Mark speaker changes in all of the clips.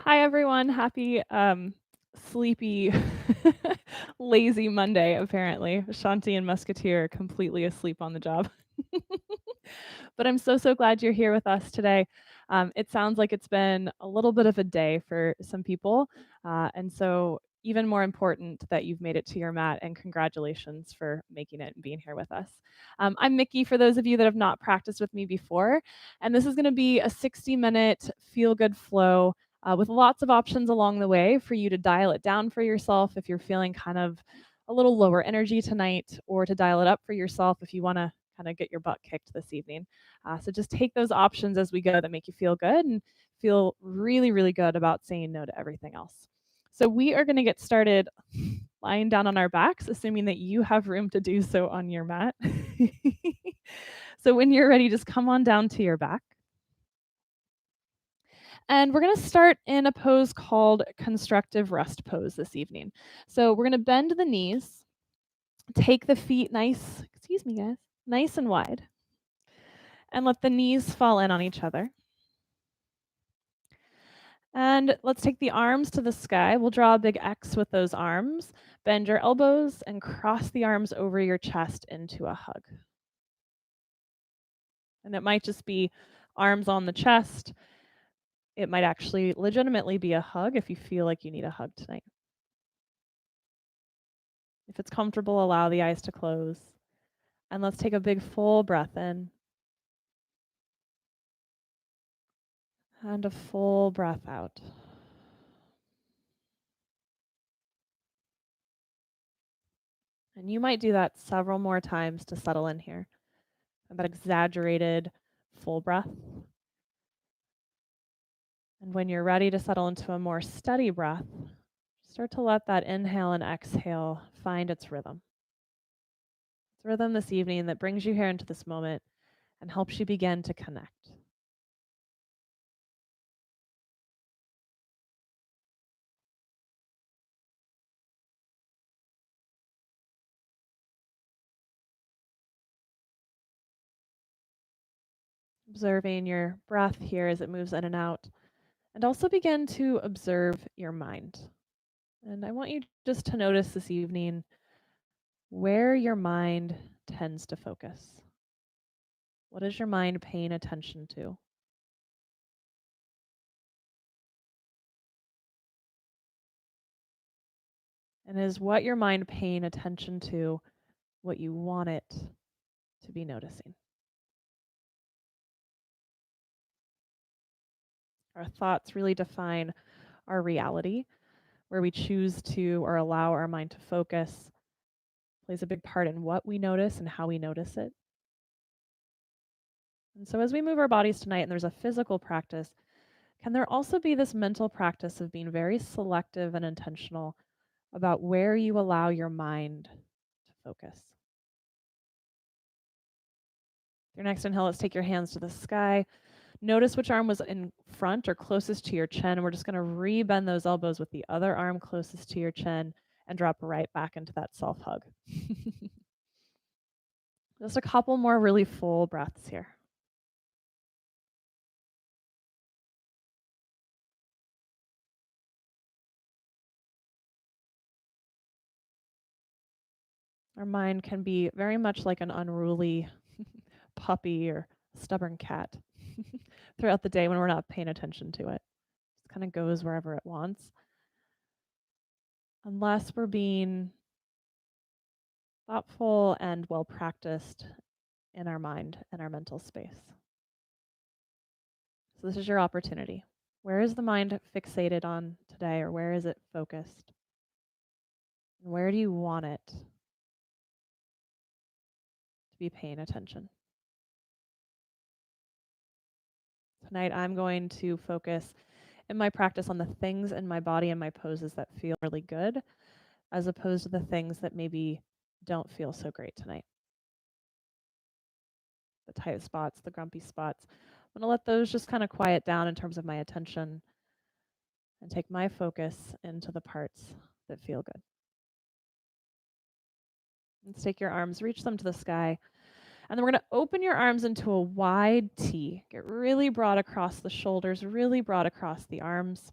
Speaker 1: Hi, everyone. Happy, sleepy, lazy Monday, apparently. Shanti and Musketeer are completely asleep on the job. But I'm so, so glad you're here with us today. It sounds like it's been a little bit of a day for some people. And so, even more important that you've made it to your mat, and congratulations for making it and being here with us. I'm Mikki, for those of you that have not practiced with me before. And this is going to be a 60-minute feel good flow with lots of options along the way for you to dial it down for yourself if you're feeling kind of a little lower energy tonight, or to dial it up for yourself if you want to kind of get your butt kicked this evening. So just take those options as we go that make you feel good and feel really, really good about saying no to everything else. So we are going to get started lying down on our backs, assuming that you have room to do so on your mat. So when you're ready, just come on down to your back. And we're going to start in a pose called constructive rest pose this evening. So we're going to bend the knees, take the feet nice, excuse me, guys, nice and wide, and let the knees fall in on each other. And let's take the arms to the sky. We'll draw a big X with those arms. Bend your elbows and cross the arms over your chest into a hug. And it might just be arms on the chest. It might actually legitimately be a hug if you feel like you need a hug tonight. If it's comfortable, allow the eyes to close. And let's take a big full breath in. And a full breath out. And you might do that several more times to settle in here. That exaggerated full breath. And when you're ready to settle into a more steady breath, start to let that inhale and exhale find its rhythm. It's rhythm this evening that brings you here into this moment and helps you begin to connect. Observing your breath here as it moves in and out, and also begin to observe your mind. And I want you just to notice this evening where your mind tends to focus. What is your mind paying attention to? And is what your mind paying attention to what you want it to be noticing? Our thoughts really define our reality. Where we choose to or allow our mind to focus plays a big part in what we notice and how we notice it. And so, as we move our bodies tonight and there's a physical practice, can there also be this mental practice of being very selective and intentional about where you allow your mind to focus? Your next inhale, let's take your hands to the sky. Notice which arm was in front or closest to your chin. We're just going to re-bend those elbows with the other arm closest to your chin and drop right back into that self hug. Just a couple more really full breaths here. Our mind can be very much like an unruly puppy or stubborn cat throughout the day when we're not paying attention to it. It kind of goes wherever it wants. Unless we're being thoughtful and well practiced in our mind and our mental space. So, this is your opportunity. Where is the mind fixated on today, or where is it focused? And where do you want it to be paying attention? Tonight, I'm going to focus in my practice on the things in my body and my poses that feel really good, as opposed to the things that maybe don't feel so great tonight. The tight spots, the grumpy spots. I'm going to let those just kind of quiet down in terms of my attention and take my focus into the parts that feel good. Let's take your arms, reach them to the sky, and then we're going to open your arms into a wide T. Get really broad across the shoulders, really broad across the arms.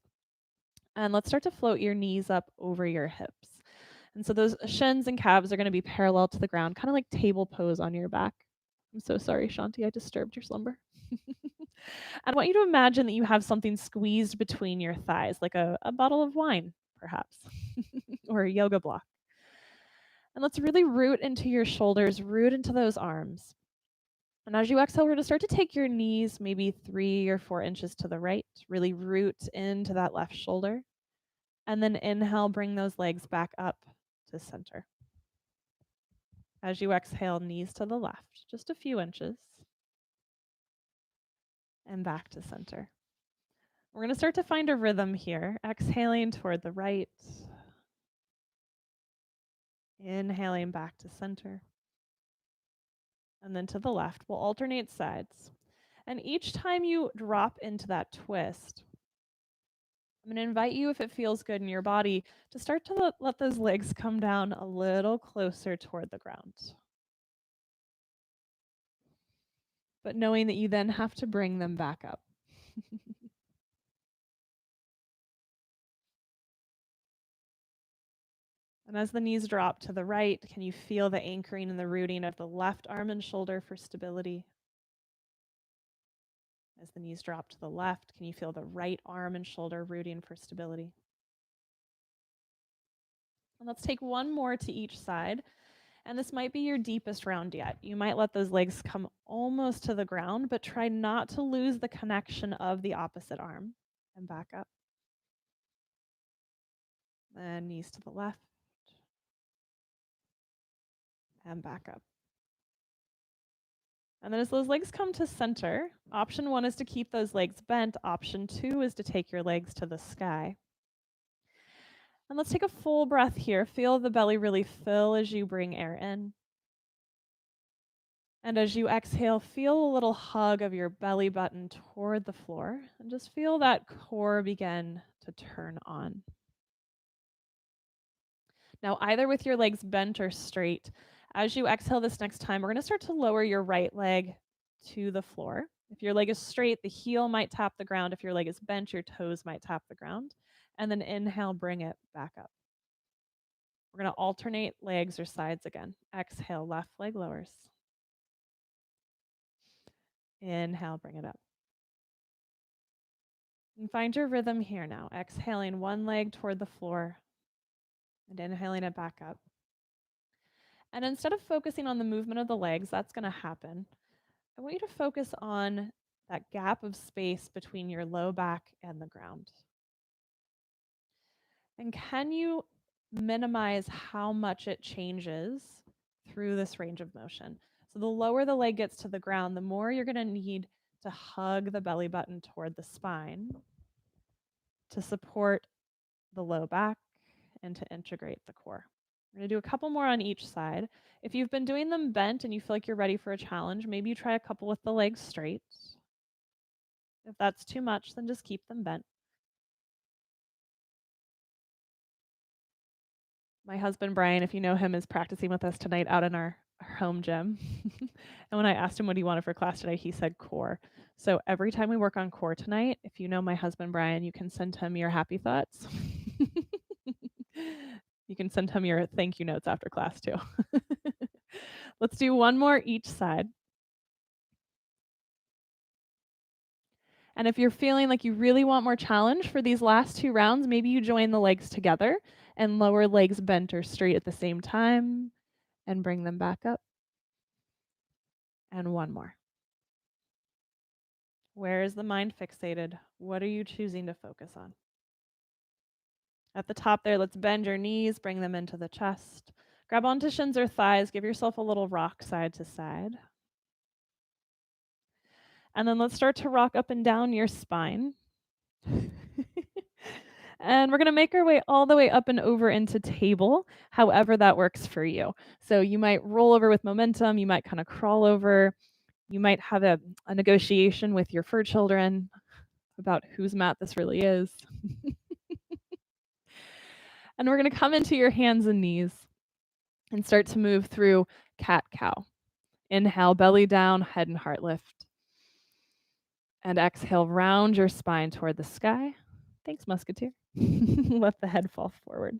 Speaker 1: And let's start to float your knees up over your hips. And so those shins and calves are going to be parallel to the ground, kind of like table pose on your back. I'm so sorry, Shanti, I disturbed your slumber. I want you to imagine that you have something squeezed between your thighs, like a bottle of wine, perhaps, or a yoga block. And let's really root into your shoulders, root into those arms. And as you exhale, we're going to start to take your knees maybe 3 or 4 inches to the right, really root into that left shoulder. And then inhale, bring those legs back up to center. As you exhale, knees to the left, just a few inches, and back to center. We're going to start to find a rhythm here, exhaling toward the right, inhaling back to center, and then to the left. We'll alternate sides. And each time you drop into that twist, I'm going to invite you, if it feels good in your body, to start to let those legs come down a little closer toward the ground. But knowing that you then have to bring them back up. And as the knees drop to the right, can you feel the anchoring and the rooting of the left arm and shoulder for stability? As the knees drop to the left, can you feel the right arm and shoulder rooting for stability? And let's take one more to each side. And this might be your deepest round yet. You might let those legs come almost to the ground, but try not to lose the connection of the opposite arm. And back up. And knees to the left. And back up. And then as those legs come to center, option 1 is to keep those legs bent. Option 2 is to take your legs to the sky. And let's take a full breath here. Feel the belly really fill as you bring air in. And as you exhale, feel a little hug of your belly button toward the floor. And just feel that core begin to turn on. Now, either with your legs bent or straight, as you exhale this next time, we're going to start to lower your right leg to the floor. If your leg is straight, the heel might tap the ground. If your leg is bent, your toes might tap the ground. And then inhale, bring it back up. We're going to alternate legs or sides again. Exhale, left leg lowers. Inhale, bring it up. And find your rhythm here now. Exhaling one leg toward the floor and inhaling it back up. And instead of focusing on the movement of the legs, that's going to happen. I want you to focus on that gap of space between your low back and the ground. And can you minimize how much it changes through this range of motion? So the lower the leg gets to the ground, the more you're going to need to hug the belly button toward the spine to support the low back and to integrate the core. We're going to do a couple more on each side. If you've been doing them bent and you feel like you're ready for a challenge, maybe you try a couple with the legs straight. If that's too much, then just keep them bent. My husband, Brian, if you know him, is practicing with us tonight out in our home gym. And when I asked him what he wanted for class today, he said core. So every time we work on core tonight, if you know my husband, Brian, you can send him your happy thoughts. You can send him your thank you notes after class too. Let's do one more each side. And if you're feeling like you really want more challenge for these last 2 rounds, maybe you join the legs together and lower legs bent or straight at the same time and bring them back up. And one more. Where is the mind fixated? What are you choosing to focus on? At the top there, let's bend your knees, bring them into the chest. Grab onto shins or thighs, give yourself a little rock side to side. And then let's start to rock up and down your spine. And we're going to make our way all the way up and over into table, however that works for you. So you might roll over with momentum, you might kind of crawl over, you might have a negotiation with your fur children about whose mat this really is. And we're going to come into your hands and knees and start to move through cat-cow. Inhale, belly down, head and heart lift. And exhale, round your spine toward the sky. Thanks, musketeer. Let the head fall forward.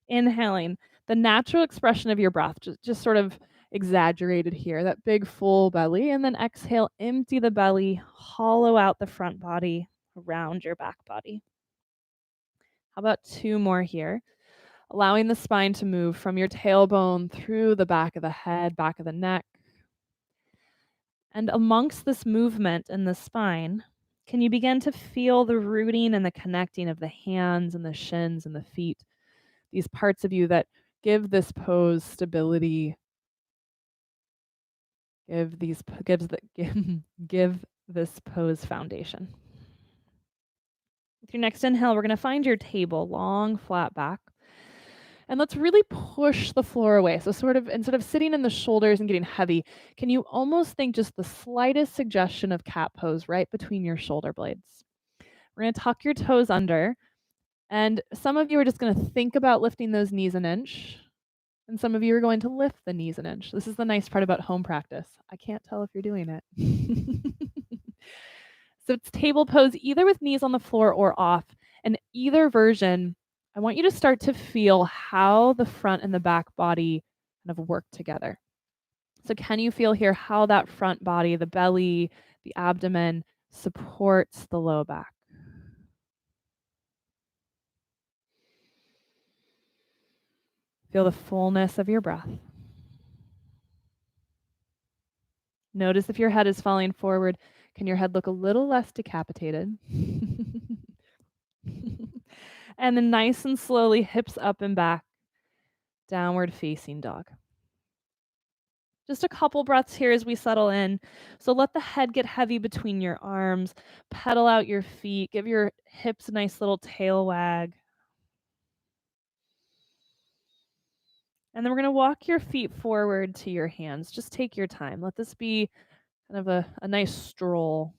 Speaker 1: Inhaling, the natural expression of your breath, just sort of exaggerated here, that big full belly. And then exhale, empty the belly, hollow out the front body around your back body. How about two more here? Allowing the spine to move from your tailbone through the back of the head, back of the neck. And amongst this movement in the spine, can you begin to feel the rooting and the connecting of the hands and the shins and the feet? These parts of you that give this pose stability, give these gives the give this pose foundation. With your next inhale, we're going to find your table, long flat back. And let's really push the floor away. So sort of instead of sitting in the shoulders and getting heavy, can you almost think just the slightest suggestion of cat pose right between your shoulder blades? We're going to tuck your toes under, and some of you are just going to think about lifting those knees an inch. And some of you are going to lift the knees an inch. This is the nice part about home practice. I can't tell if you're doing it. So it's table pose either with knees on the floor or off. And either version, I want you to start to feel how the front and the back body kind of work together. So can you feel here how that front body, the belly, the abdomen supports the low back? Feel the fullness of your breath. Notice if your head is falling forward, can your head look a little less decapitated? And then nice and slowly, hips up and back, downward facing dog. Just a couple breaths here as we settle in. So let the head get heavy between your arms, pedal out your feet, give your hips a nice little tail wag. And then we're going to walk your feet forward to your hands. Just take your time. Let this be kind of a nice stroll.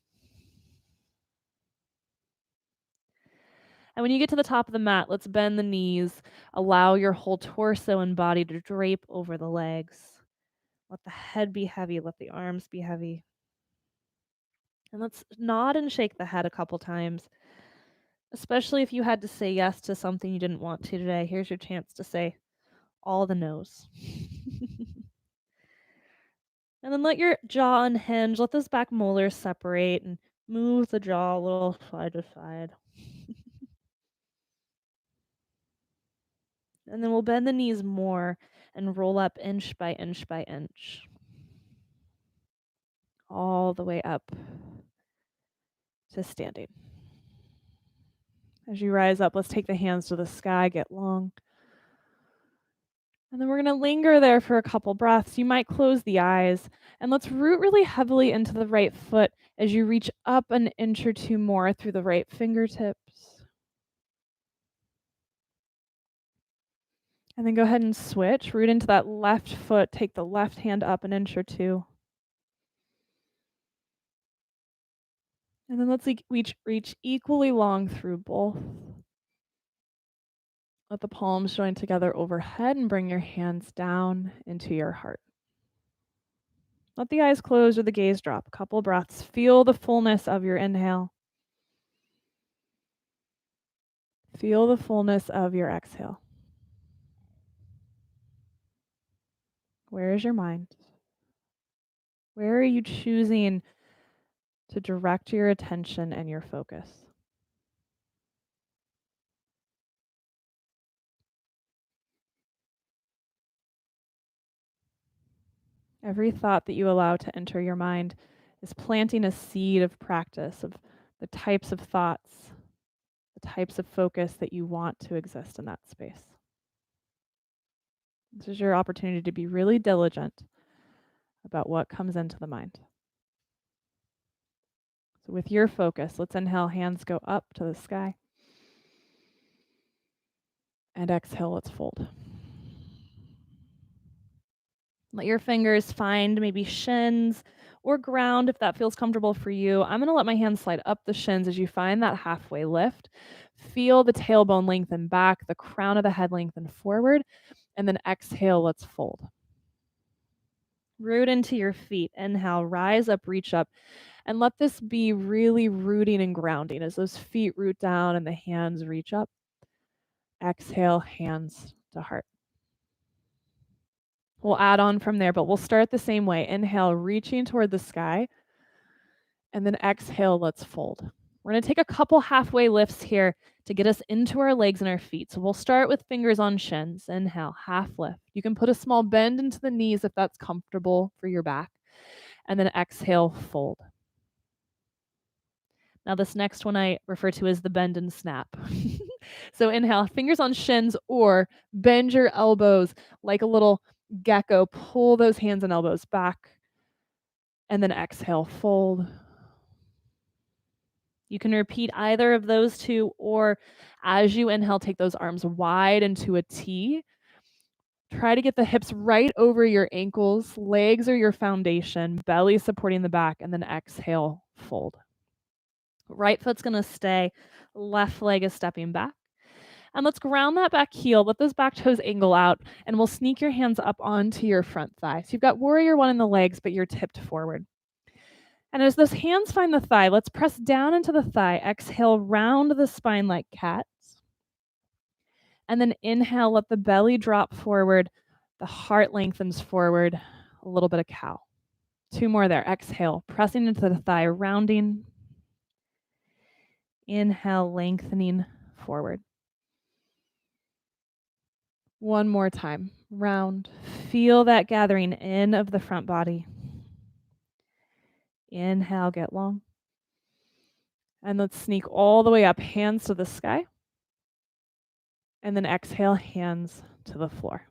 Speaker 1: And when you get to the top of the mat, let's bend the knees. Allow your whole torso and body to drape over the legs. Let the head be heavy. Let the arms be heavy. And let's nod and shake the head a couple times. Especially if you had to say yes to something you didn't want to today. Here's your chance to say all the no's. And then let your jaw unhinge. Let those back molars separate and move the jaw a little side to side. And then we'll bend the knees more and roll up inch by inch by inch. All the way up to standing. As you rise up, let's take the hands to the sky, get long. And then we're going to linger there for a couple breaths. You might close the eyes. And let's root really heavily into the right foot as you reach up an inch or two more through the right fingertips. And then go ahead and switch. Root into that left foot. Take the left hand up an inch or two. And then let's reach equally long through both. Let the palms join together overhead and bring your hands down into your heart. Let the eyes close or the gaze drop. A couple breaths. Feel the fullness of your inhale. Feel the fullness of your exhale. Where is your mind? Where are you choosing to direct your attention and your focus? Every thought that you allow to enter your mind is planting a seed of practice of the types of thoughts, the types of focus that you want to exist in that space. This is your opportunity to be really diligent about what comes into the mind. So with your focus, let's inhale, hands go up to the sky. And exhale, let's fold. Let your fingers find maybe shins or ground if that feels comfortable for you. I'm going to let my hands slide up the shins as you find that halfway lift. Feel the tailbone lengthen back, the crown of the head lengthen forward, and then exhale, let's fold. Root into your feet. Inhale, rise up, reach up. And let this be really rooting and grounding as those feet root down and the hands reach up. Exhale, hands to heart. We'll add on from there, but we'll start the same way. Inhale, reaching toward the sky. And then exhale, let's fold. We're going to take a couple halfway lifts here to get us into our legs and our feet. So we'll start with fingers on shins. Inhale, half lift. You can put a small bend into the knees if that's comfortable for your back. And then exhale, fold. Now, this next one I refer to as the bend and snap. So inhale, fingers on shins, or bend your elbows like a little gecko. Pull those hands and elbows back. And then exhale, fold. You can repeat either of those two, or as you inhale, take those arms wide into a T. Try to get the hips right over your ankles. Legs are your foundation, belly supporting the back, and then exhale, fold. Right foot's going to stay, left leg is stepping back. And let's ground that back heel. Let those back toes angle out, and we'll sneak your hands up onto your front thigh. So you've got warrior one in the legs, but you're tipped forward. And as those hands find the thigh, let's press down into the thigh. Exhale, round the spine like cats. And then inhale, let the belly drop forward. The heart lengthens forward. A little bit of cow. 2 more there. Exhale, pressing into the thigh, rounding. Inhale, lengthening forward. 1 more time. Round. Feel that gathering in of the front body. Inhale, get long. And let's sneak all the way up, hands to the sky. And then exhale, hands to the floor.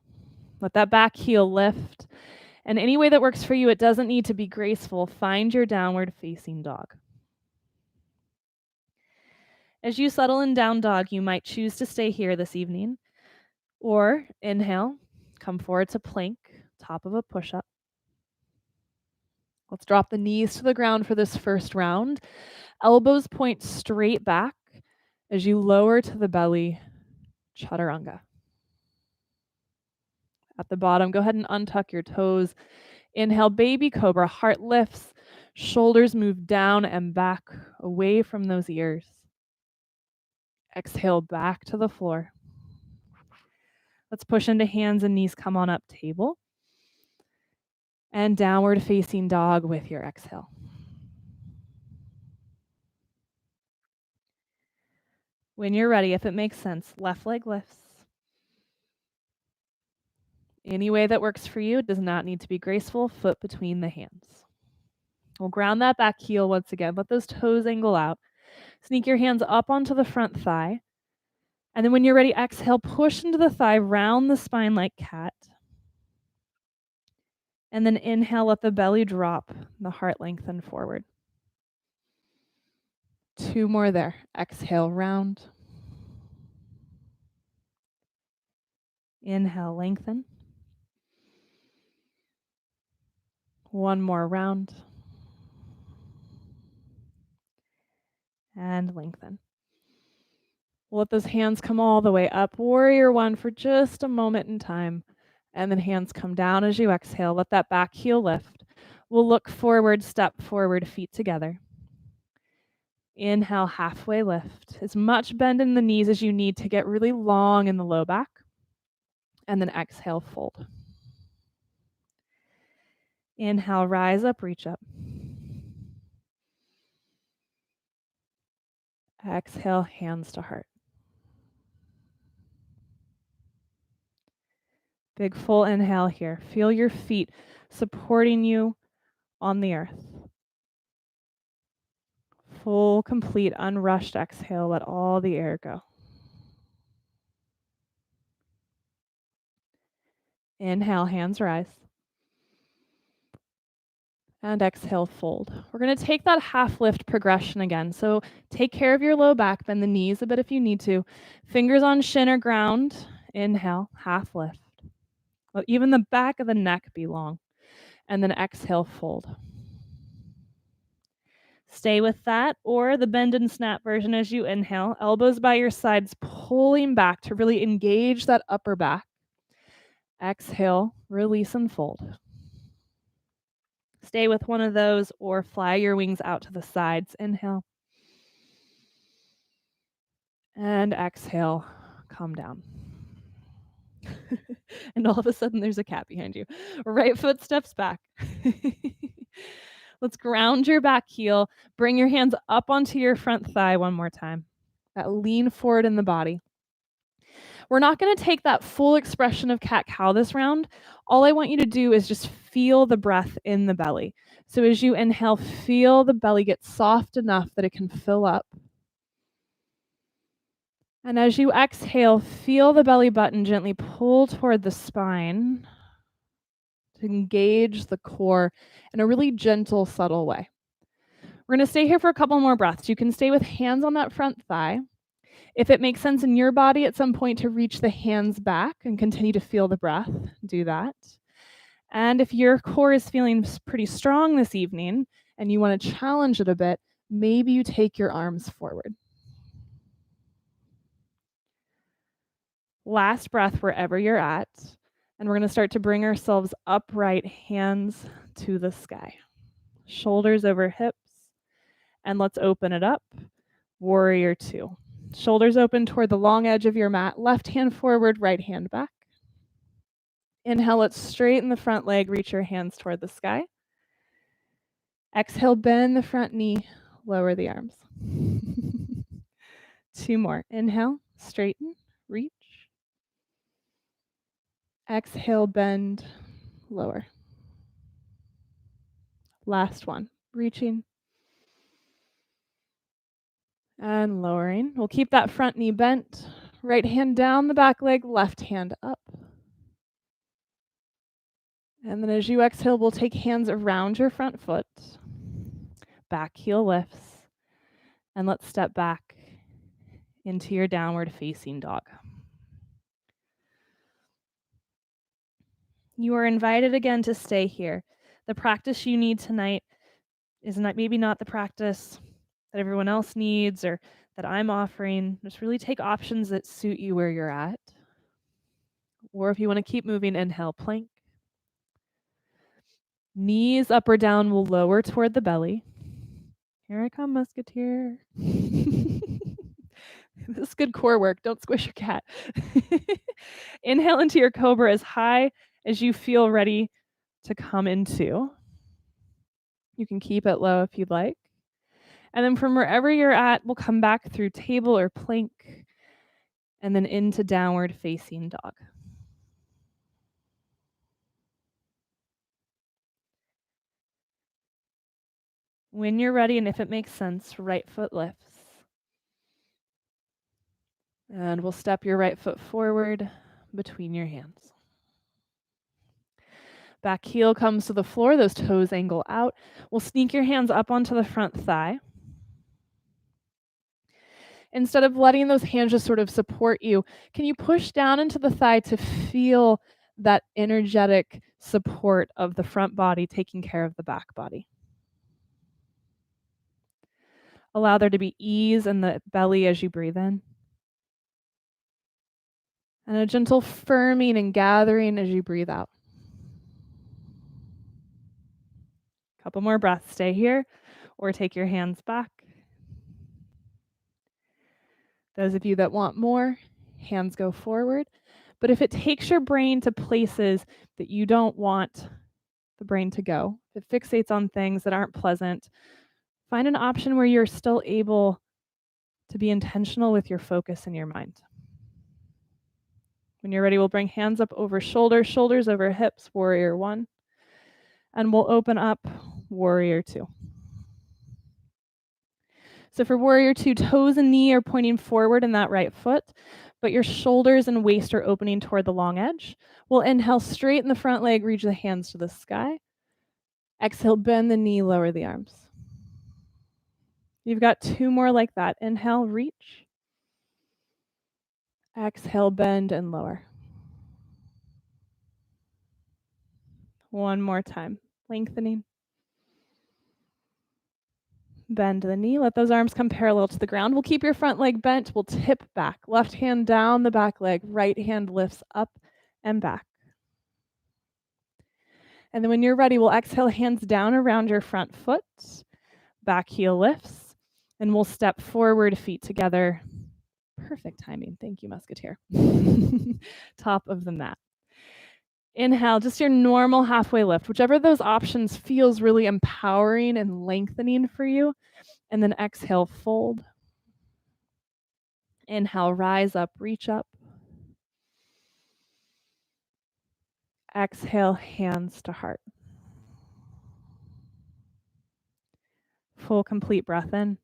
Speaker 1: Let that back heel lift. And any way that works for you, it doesn't need to be graceful. Find your downward facing dog. As you settle in down dog, you might choose to stay here this evening. Or inhale, come forward to plank, top of a push-up. Let's drop the knees to the ground for this first round. Elbows point straight back as you lower to the belly, chaturanga. At the bottom, go ahead and untuck your toes. Inhale, baby cobra, heart lifts, shoulders move down and back, away from those ears. Exhale, back to the floor. Let's push into hands and knees, come on up, table. And downward facing dog with your exhale. When you're ready, if it makes sense, left leg lifts. Any way that works for you. It does not need to be graceful. Foot between the hands. We'll ground that back heel once again. Let those toes angle out. Sneak your hands up onto the front thigh. And then when you're ready, exhale, push into the thigh, round the spine like cat. And then inhale, let the belly drop, the heart lengthen forward. 2 more there. Exhale, round. Inhale, lengthen. 1 more round. And lengthen. Let those hands come all the way up. Warrior one for just a moment in time. And then hands come down as you exhale. Let that back heel lift. We'll look forward, step forward, feet together. Inhale, halfway lift. As much bend in the knees as you need to get really long in the low back. And then exhale, fold. Inhale, rise up, reach up. Exhale, hands to heart. Big full inhale here. Feel your feet supporting you on the earth. Full, complete, unrushed exhale. Let all the air go. Inhale, hands rise. And exhale, fold. We're going to take that half lift progression again. So take care of your low back, bend the knees a bit if you need to. Fingers on shin or ground. Inhale, half lift. Let even the back of the neck be long. And then exhale, fold. Stay with that, or the bend and snap version as you inhale. Elbows by your sides, pulling back to really engage that upper back. Exhale, release and fold. Stay with one of those or fly your wings out to the sides. Inhale and exhale. Calm down. And all of a sudden, there's a cat behind you. Right foot steps back. Let's ground your back heel. Bring your hands up onto your front thigh one more time. That lean forward in the body. We're not going to take that full expression of cat-cow this round. All I want you to do is just feel the breath in the belly. So as you inhale, feel the belly get soft enough that it can fill up. And as you exhale, feel the belly button gently pull toward the spine to engage the core in a really gentle, subtle way. We're going to stay here for a couple more breaths. You can stay with hands on that front thigh. If it makes sense in your body at some point to reach the hands back and continue to feel the breath, do that. And if your core is feeling pretty strong this evening and you want to challenge it a bit, maybe you take your arms forward. Last breath wherever you're at. And we're going to start to bring ourselves upright, hands to the sky. Shoulders over hips. And let's open it up. Warrior two. Shoulders open toward the long edge of your mat. Left hand forward, right hand back. Inhale, let's straighten the front leg. Reach your hands toward the sky. Exhale, bend the front knee. Lower the arms. Two more. Inhale, straighten, reach. Exhale, bend, lower. Last one. Reaching and lowering. We'll keep that front knee bent. Right hand down the back leg, left hand up. And then as you exhale, we'll take hands around your front foot. Back heel lifts. And let's step back into your downward facing dog. You are invited again to stay here. The practice you need tonight is maybe not the practice that everyone else needs or that I'm offering. Just really take options that suit you where you're at. Or if you want to keep moving, inhale, plank. Knees up or down will lower toward the belly. Here I come, musketeer. This is good core work. Don't squish your cat. Inhale into your cobra as high as you feel ready to come into. You can keep it low if you'd like. And then from wherever you're at, we'll come back through table or plank and then into downward facing dog. When you're ready, and if it makes sense, right foot lifts. And we'll step your right foot forward between your hands. Back heel comes to the floor, those toes angle out. We'll sneak your hands up onto the front thigh. Instead of letting those hands just sort of support you, can you push down into the thigh to feel that energetic support of the front body taking care of the back body? Allow there to be ease in the belly as you breathe in. And a gentle firming and gathering as you breathe out. Couple more breaths. Stay here or take your hands back. Those of you that want more, hands go forward. But if it takes your brain to places that you don't want the brain to go, if it fixates on things that aren't pleasant, find an option where you're still able to be intentional with your focus in your mind. When you're ready, we'll bring hands up over shoulders, shoulders over hips, warrior one. And we'll open up warrior two. So for warrior two, toes and knee are pointing forward in that right foot, but your shoulders and waist are opening toward the long edge. We'll inhale, straighten the front leg, reach the hands to the sky. Exhale, bend the knee, lower the arms. You've got two more like that. Inhale, reach. Exhale, bend and lower. One more time. Lengthening. Bend the knee. Let those arms come parallel to the ground. We'll keep your front leg bent. We'll tip back. Left hand down the back leg. Right hand lifts up and back. And then when you're ready, we'll exhale, hands down around your front foot, back heel lifts, and we'll step forward, feet together. Perfect timing. Thank you, Musketeer. Top of the mat. Inhale, just your normal halfway lift, whichever of those options feels really empowering and lengthening for you. And then exhale, fold. Inhale, rise up, reach up. Exhale, hands to heart. Full, complete breath in.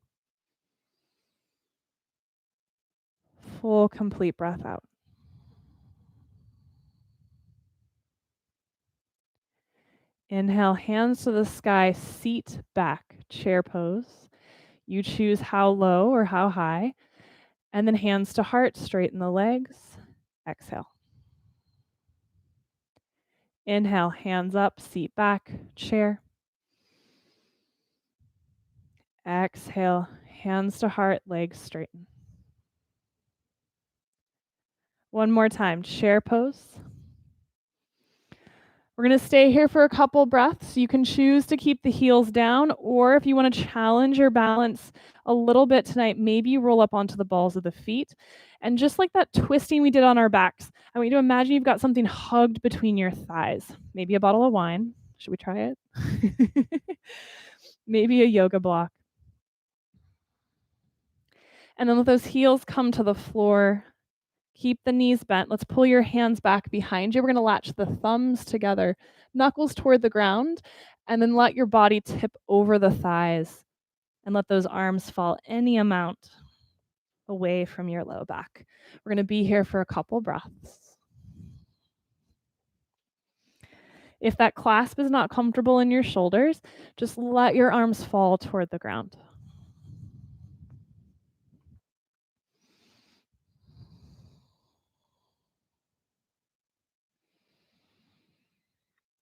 Speaker 1: Full, complete breath out. Inhale, hands to the sky, seat back, chair pose. You choose how low or how high. And then hands to heart, straighten the legs. Exhale. Inhale, hands up, seat back, chair. Exhale, hands to heart, legs straighten. One more time, chair pose. We're going to stay here for a couple breaths. You can choose to keep the heels down, or if you want to challenge your balance a little bit tonight, maybe roll up onto the balls of the feet. And just like that twisting we did on our backs, I want you to imagine you've got something hugged between your thighs. Maybe a bottle of wine. Should we try it? Maybe a yoga block. And then let those heels come to the floor. Keep the knees bent. Let's pull your hands back behind you. We're going to latch the thumbs together, knuckles toward the ground, and then let your body tip over the thighs and let those arms fall any amount away from your low back. We're going to be here for a couple breaths. If that clasp is not comfortable in your shoulders, just let your arms fall toward the ground.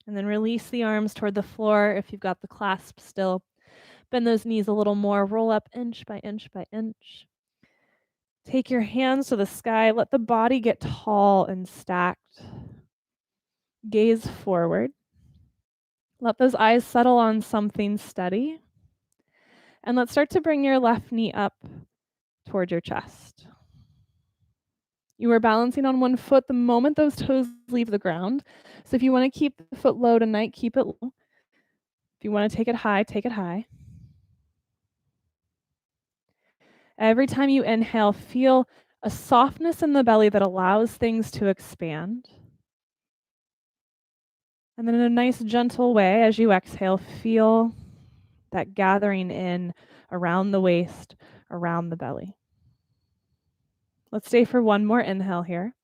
Speaker 1: And then release the arms toward the floor if you've got the clasp still. Bend those knees a little more. Roll up inch by inch by inch. Take your hands to the sky. Let the body get tall and stacked. Gaze forward. Let those eyes settle on something steady. And let's start to bring your left knee up toward your chest. You are balancing on one foot the moment those toes leave the ground. So if you want to keep the foot low tonight, keep it low. If you want to take it high, take it high. Every time you inhale, feel a softness in the belly that allows things to expand. And then in a nice gentle way, as you exhale, feel that gathering in around the waist, around the belly. Let's stay for one more inhale here.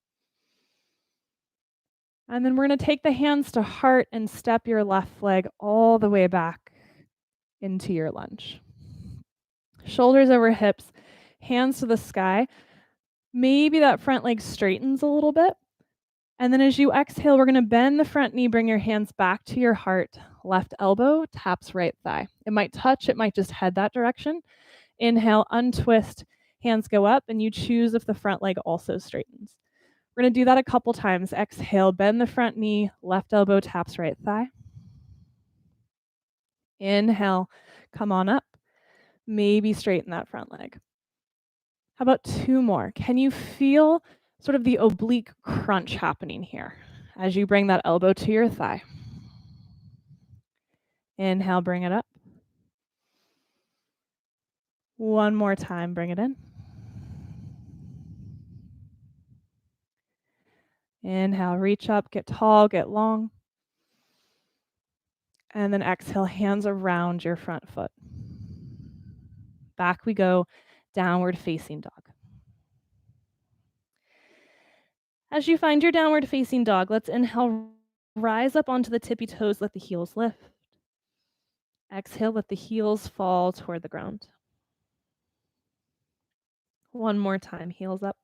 Speaker 1: And then we're going to take the hands to heart and step your left leg all the way back into your lunge. Shoulders over hips, hands to the sky. Maybe that front leg straightens a little bit. And then as you exhale, we're going to bend the front knee, bring your hands back to your heart. Left elbow taps right thigh. It might touch, it might just head that direction. Inhale, untwist, hands go up, and you choose if the front leg also straightens. We're going to do that a couple times. Exhale, bend the front knee, left elbow taps right thigh. Inhale, come on up. Maybe straighten that front leg. How about two more? Can you feel sort of the oblique crunch happening here as you bring that elbow to your thigh? Inhale, bring it up. One more time, bring it in. Inhale, reach up, get tall, get long. And then exhale, hands around your front foot. Back we go, downward facing dog. As you find your downward facing dog, let's inhale, rise up onto the tippy toes, let the heels lift. Exhale, let the heels fall toward the ground. One more time, heels up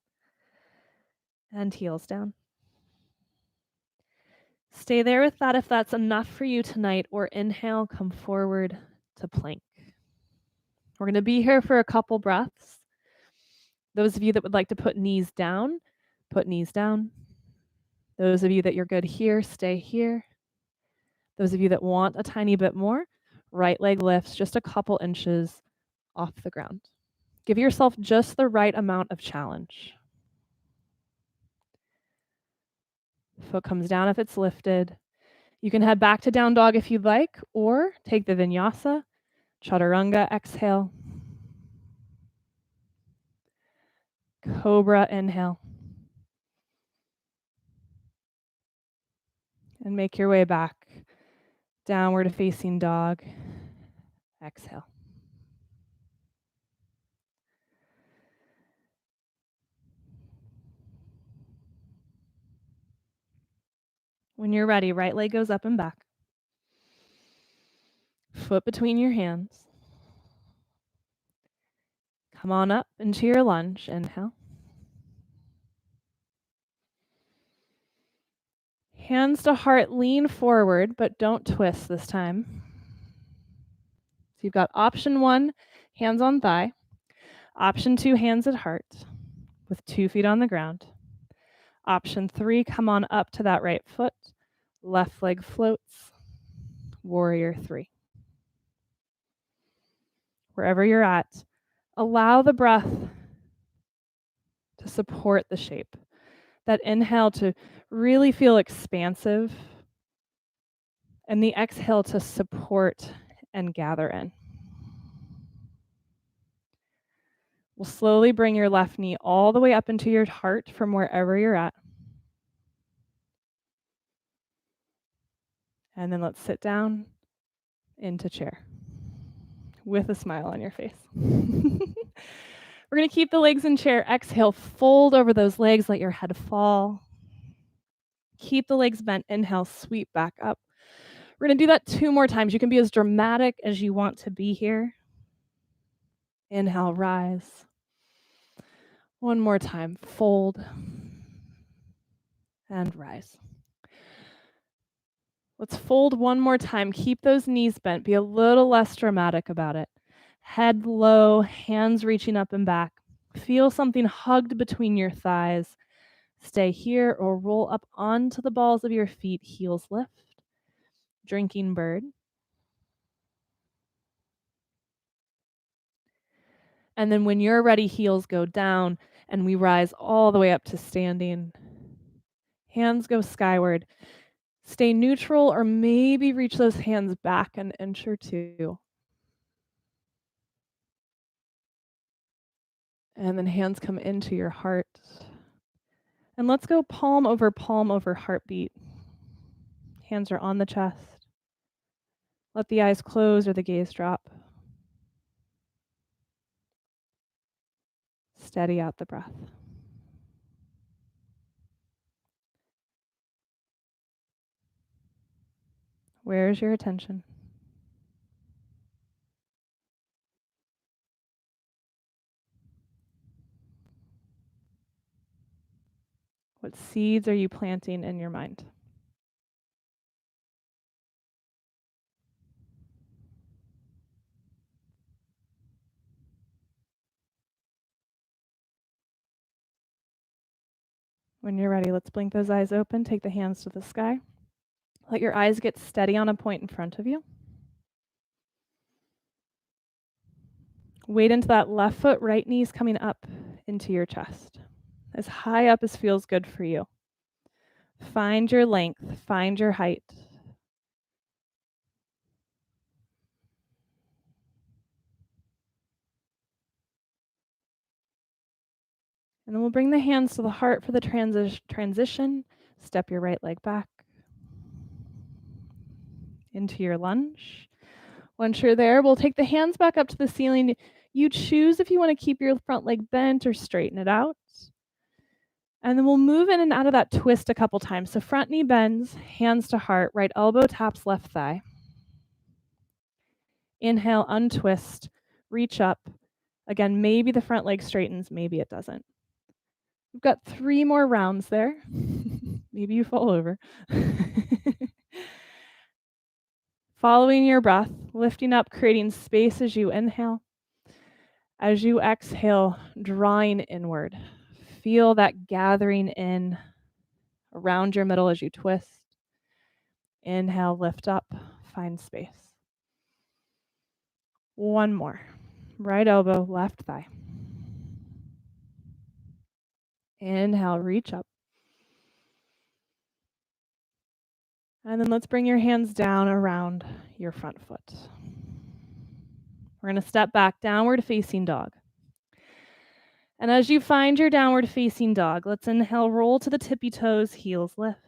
Speaker 1: and heels down. Stay there with that if that's enough for you tonight, or inhale, come forward to plank. We're going to be here for a couple breaths. Those of you that would like to put knees down, put knees down. Those of you that you're good here, stay here. Those of you that want a tiny bit more, right leg lifts just a couple inches off the ground. Give yourself just the right amount of challenge. Foot comes down if it's lifted. You can head back to down dog if you'd like, or take the vinyasa, chaturanga, exhale. Cobra, inhale. And make your way back. Downward facing dog, exhale. When you're ready, right leg goes up and back. Foot between your hands. Come on up into your lunge, inhale. Hands to heart, lean forward, but don't twist this time. So you've got option 1, hands on thigh. Option 2, hands at heart with 2 feet on the ground. Option 3, come on up to that right foot. Left leg floats. Warrior 3. Wherever you're at, allow the breath to support the shape. That inhale to really feel expansive, and the exhale to support and gather in. We'll slowly bring your left knee all the way up into your heart from wherever you're at. And then let's sit down into chair with a smile on your face. We're going to keep the legs in chair. Exhale, fold over those legs, let your head fall. Keep the legs bent. Inhale, sweep back up. We're going to do that 2 more times. You can be as dramatic as you want to be here. Inhale, rise. 1 more time, fold and rise. Let's fold 1 more time. Keep those knees bent. Be a little less dramatic about it. Head low, hands reaching up and back. Feel something hugged between your thighs. Stay here or roll up onto the balls of your feet, heels lift. Drinking bird. And then when you're ready, heels go down and we rise all the way up to standing. Hands go skyward. Stay neutral or maybe reach those hands back an inch or 2. And then hands come into your heart. And let's go palm over heartbeat. Hands are on the chest. Let the eyes close or the gaze drop. Steady out the breath. Where is your attention? What seeds are you planting in your mind? When you're ready, let's blink those eyes open. Take the hands to the sky. Let your eyes get steady on a point in front of you. Weight into that left foot, right knee's coming up into your chest. As high up as feels good for you. Find your length, find your height. And then we'll bring the hands to the heart for the transition. Step your right leg back into your lunge. Once you're there, we'll take the hands back up to the ceiling. You choose if you want to keep your front leg bent or straighten it out. And then we'll move in and out of that twist a couple times. So front knee bends, hands to heart, right elbow taps left thigh. Inhale, untwist, reach up. Again, maybe the front leg straightens, maybe it doesn't. We've got 3 more rounds there. Maybe you fall over. Following your breath, lifting up, creating space as you inhale. As you exhale, drawing inward. Feel that gathering in around your middle as you twist. Inhale, lift up, find space. One more. Right elbow, left thigh. Inhale, reach up. And then let's bring your hands down around your front foot. We're going to step back, downward facing dog. And as you find your downward facing dog, let's inhale, roll to the tippy toes, heels lift.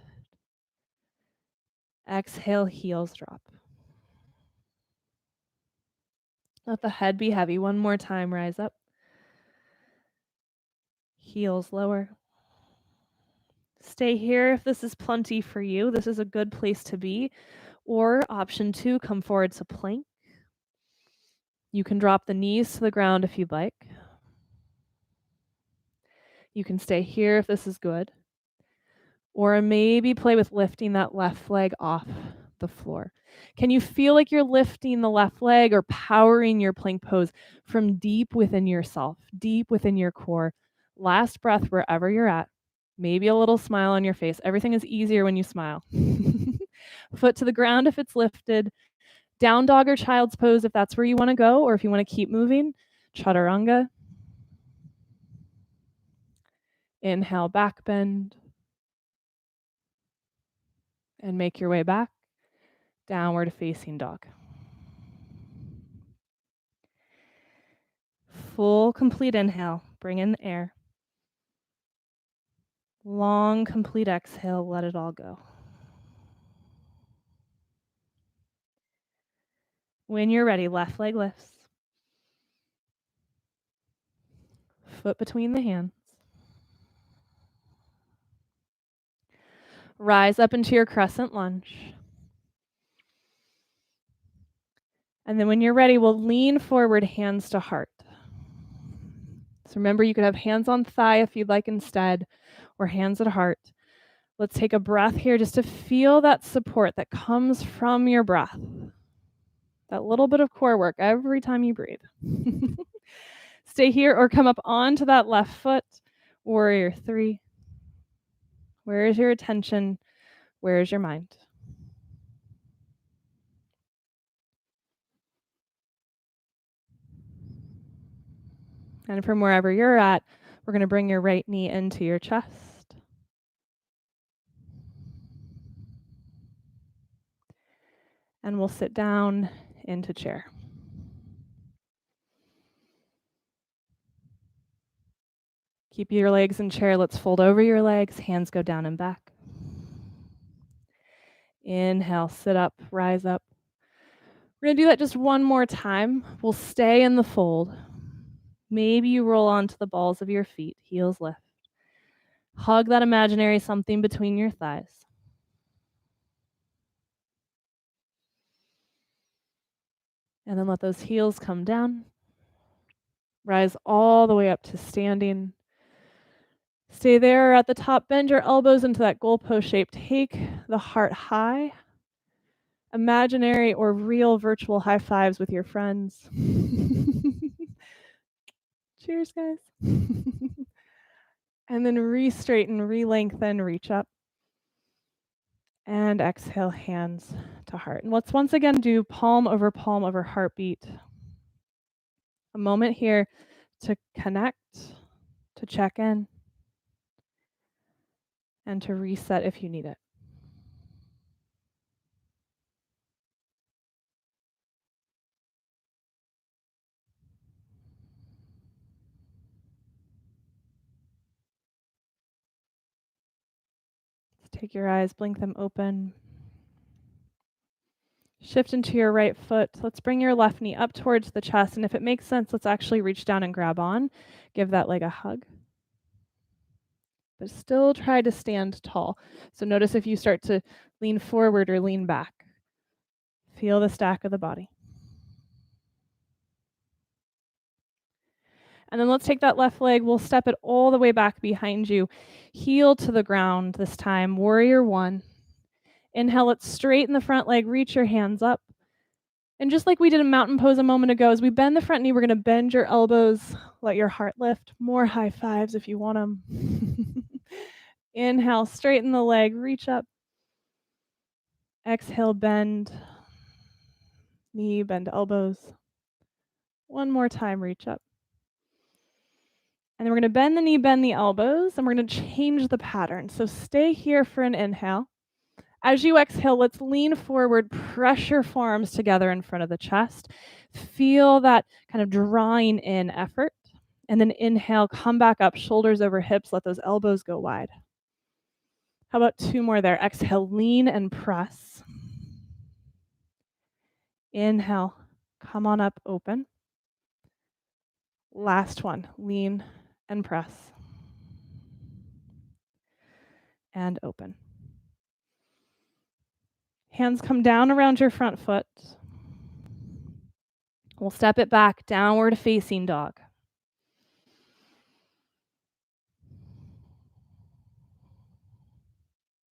Speaker 1: Exhale, heels drop. Let the head be heavy. One more time, rise up. Heels lower. Stay here if this is plenty for you. This is a good place to be. Or option 2, come forward to plank. You can drop the knees to the ground if you'd like. You can stay here if this is good. Or maybe play with lifting that left leg off the floor. Can you feel like you're lifting the left leg or powering your plank pose from deep within yourself, deep within your core? Last breath wherever you're at. Maybe a little smile on your face. Everything is easier when you smile. Foot to the ground if it's lifted. Down dog or child's pose if that's where you want to go, or if you want to keep moving. Chaturanga. Inhale, back bend. And make your way back. Downward facing dog. Full complete inhale. Bring in the air. Long complete exhale. Let it all go. When you're ready, left leg lifts. Foot between the hands. Rise up into your crescent lunge. And then when you're ready, we'll lean forward, hands to heart. So remember, you could have hands on thigh if you'd like instead, or hands at heart. Let's take a breath here just to feel that support that comes from your breath. That little bit of core work every time you breathe. Stay here or come up onto that left foot. Warrior 3. Where is your attention? Where is your mind? And from wherever you're at, we're going to bring your right knee into your chest. And we'll sit down into chair. Keep your legs in chair. Let's fold over your legs. Hands go down and back. Inhale, sit up, rise up. We're going to do that just one more time. We'll stay in the fold. Maybe you roll onto the balls of your feet, heels lift. Hug that imaginary something between your thighs. And then let those heels come down. Rise all the way up to standing. Stay there at the top. Bend your elbows into that goalpost shape. Take the heart high. Imaginary or real virtual high fives with your friends. Cheers, guys. And then re-straighten, re-lengthen, reach up. And exhale, hands to heart. And let's once again do palm over heartbeat. A moment here to connect, to check in, and to reset if you need it. Take your eyes, blink them open. Shift into your right foot. Let's bring your left knee up towards the chest. And if it makes sense, let's actually reach down and grab on. Give that leg a hug. But still try to stand tall. So notice if you start to lean forward or lean back. Feel the stack of the body. And then let's take that left leg. We'll step it all the way back behind you. Heel to the ground this time. Warrior 1. Inhale, let's straighten the front leg. Reach your hands up. And just like we did a mountain pose a moment ago, as we bend the front knee, we're going to bend your elbows. Let your heart lift. More high fives if you want them. Inhale, straighten the leg. Reach up. Exhale, bend. Knee, bend elbows. One more time, reach up. And then we're gonna bend the knee, bend the elbows, and we're gonna change the pattern. So stay here for an inhale. As you exhale, let's lean forward, pressure forearms together in front of the chest. Feel that kind of drawing in effort. And then inhale, come back up, shoulders over hips, let those elbows go wide. How about two more there? Exhale, lean and press. Inhale, come on up, open. Last one, lean and press. And open. Hands come down around your front foot. We'll step it back, downward facing dog.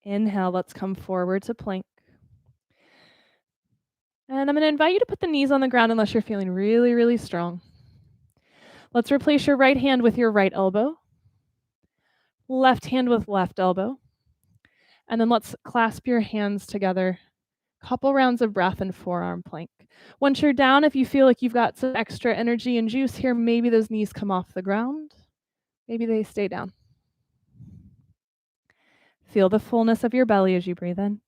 Speaker 1: Inhale, let's come forward to plank. And I'm going to invite you to put the knees on the ground unless you're feeling really, really strong. Let's replace your right hand with your right elbow, left hand with left elbow. And then let's clasp your hands together. Couple rounds of breath and forearm plank. Once you're down, if you feel like you've got some extra energy and juice here, maybe those knees come off the ground. Maybe they stay down. Feel the fullness of your belly as you breathe in.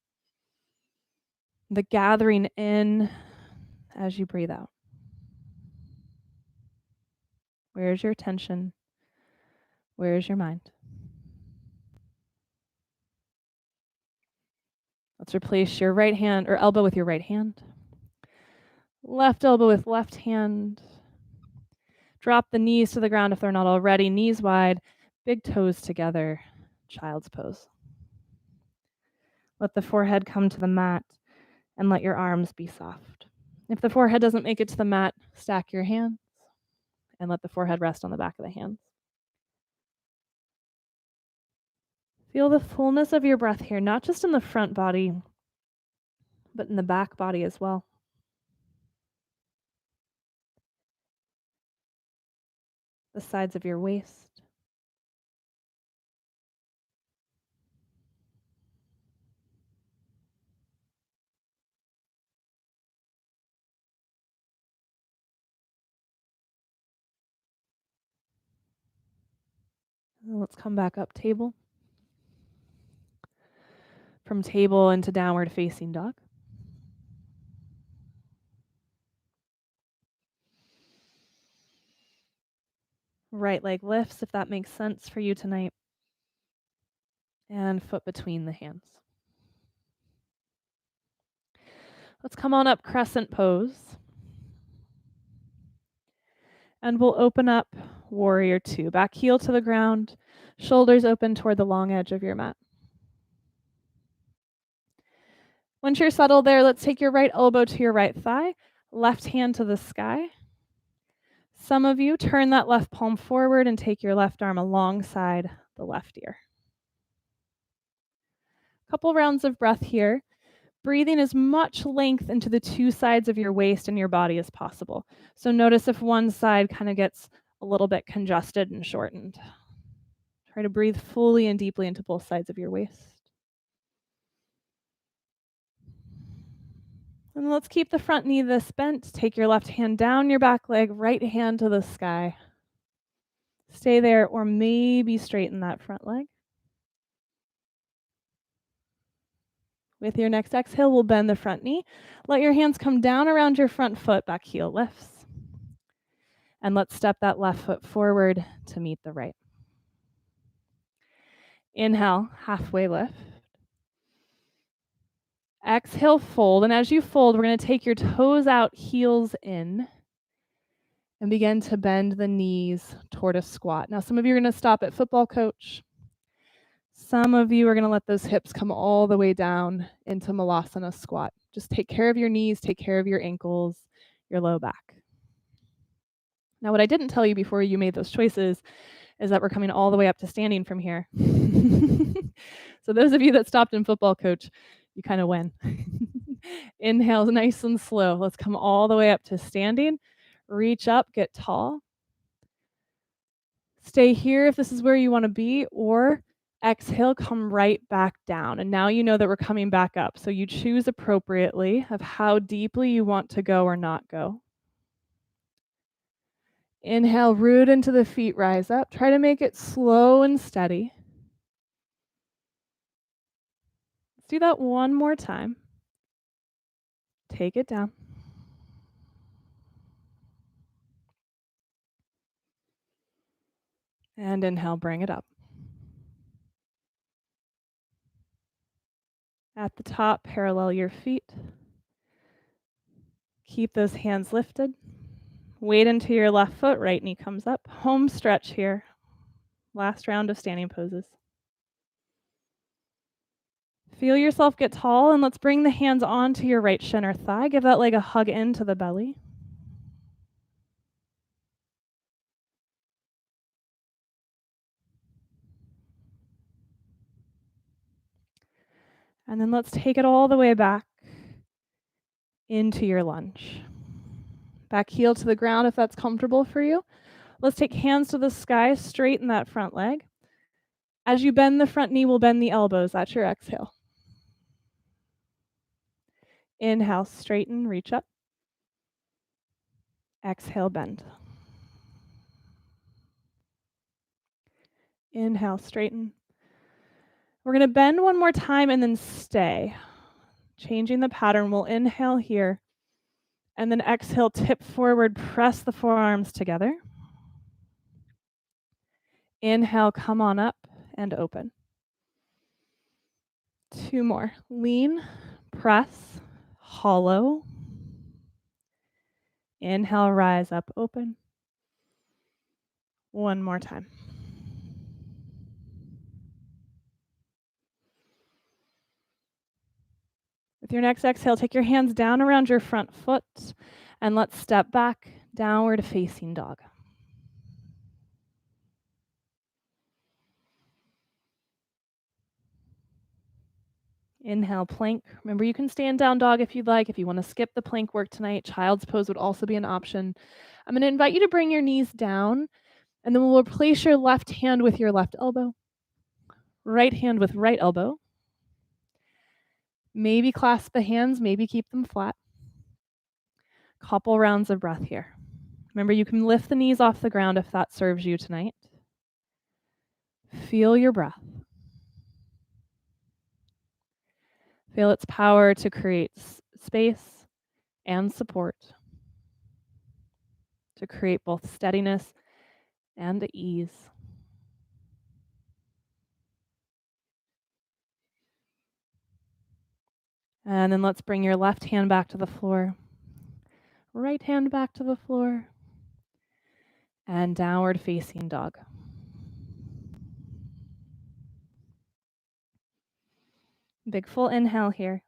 Speaker 1: The gathering in as you breathe out. Where's your attention? Where's your mind? Let's replace your right hand or elbow with your right hand. Left elbow with left hand. Drop the knees to the ground if they're not already. Knees wide, big toes together. Child's pose. Let the forehead come to the mat and let your arms be soft. If the forehead doesn't make it to the mat, stack your hands and let the forehead rest on the back of the hands. Feel the fullness of your breath here, not just in the front body, but in the back body as well. The sides of your waist. And let's come back up table. From table into downward facing dog. Right leg lifts if that makes sense for you tonight. And foot between the hands. Let's come on up, crescent pose. And we'll open up warrior two. Back heel to the ground, shoulders open toward the long edge of your mat. Once you're settled there, let's take your right elbow to your right thigh, left hand to the sky. Some of you turn that left palm forward and take your left arm alongside the left ear. Couple rounds of breath here. Breathing as much length into the two sides of your waist and your body as possible. So notice if one side kind of gets a little bit congested and shortened. Try to breathe fully and deeply into both sides of your waist. And let's keep the front knee this bent. Take your left hand down your back leg, right hand to the sky. Stay there or maybe straighten that front leg. With your next exhale, we'll bend the front knee. Let your hands come down around your front foot, back heel lifts. And let's step that left foot forward to meet the right. Inhale, halfway lift. Exhale, fold. And as you fold, we're going to take your toes out, heels in, and begin to bend the knees toward a squat. Now, some of you are going to stop at football coach. Some of you are going to let those hips come all the way down into Malasana squat. Just take care of your knees, take care of your ankles, your low back. Now, what I didn't tell you before you made those choices is that we're coming all the way up to standing from here. So those of you that stopped in football coach, you kind of win. Inhale nice and slow. Let's come all the way up to standing. Reach up, get tall. Stay here if this is where you want to be, or Exhale, come right back down. And now you know that we're coming back up. So you choose appropriately of how deeply you want to go or not go. Inhale, root into the feet, rise up. Try to make it slow and steady. Let's do that one more time. Take it down. And inhale, bring it up. At the top, parallel your feet. Keep those hands lifted. Weight into your left foot, right knee comes up. Home stretch here. Last round of standing poses. Feel yourself get tall, and let's bring the hands onto your right shin or thigh. Give that leg a hug into the belly. And then let's take it all the way back into your lunge. Back heel to the ground if that's comfortable for you. Let's take hands to the sky, straighten that front leg. As you bend the front knee, we'll bend the elbows. That's your exhale. Inhale, straighten, reach up. Exhale, bend. Inhale, straighten. We're going to bend one more time and then stay. Changing the pattern, we'll inhale here. And then exhale, tip forward, press the forearms together. Inhale, come on up and open. 2 more. Lean, press, hollow. Inhale, rise up, open. 1 more time. With your next exhale, take your hands down around your front foot and let's step back, downward facing dog. Inhale, plank. Remember, you can stay in down dog if you'd like. If you want to skip the plank work tonight, child's pose would also be an option. I'm going to invite you to bring your knees down, and then we'll replace your left hand with your left elbow, right hand with right elbow. Maybe clasp the hands, maybe keep them flat. Couple rounds of breath here. Remember, you can lift the knees off the ground if that serves you tonight. Feel your breath. Feel its power to create space and support, to create both steadiness and ease. And then let's bring your left hand back to the floor, right hand back to the floor, and downward facing dog. Big full inhale here.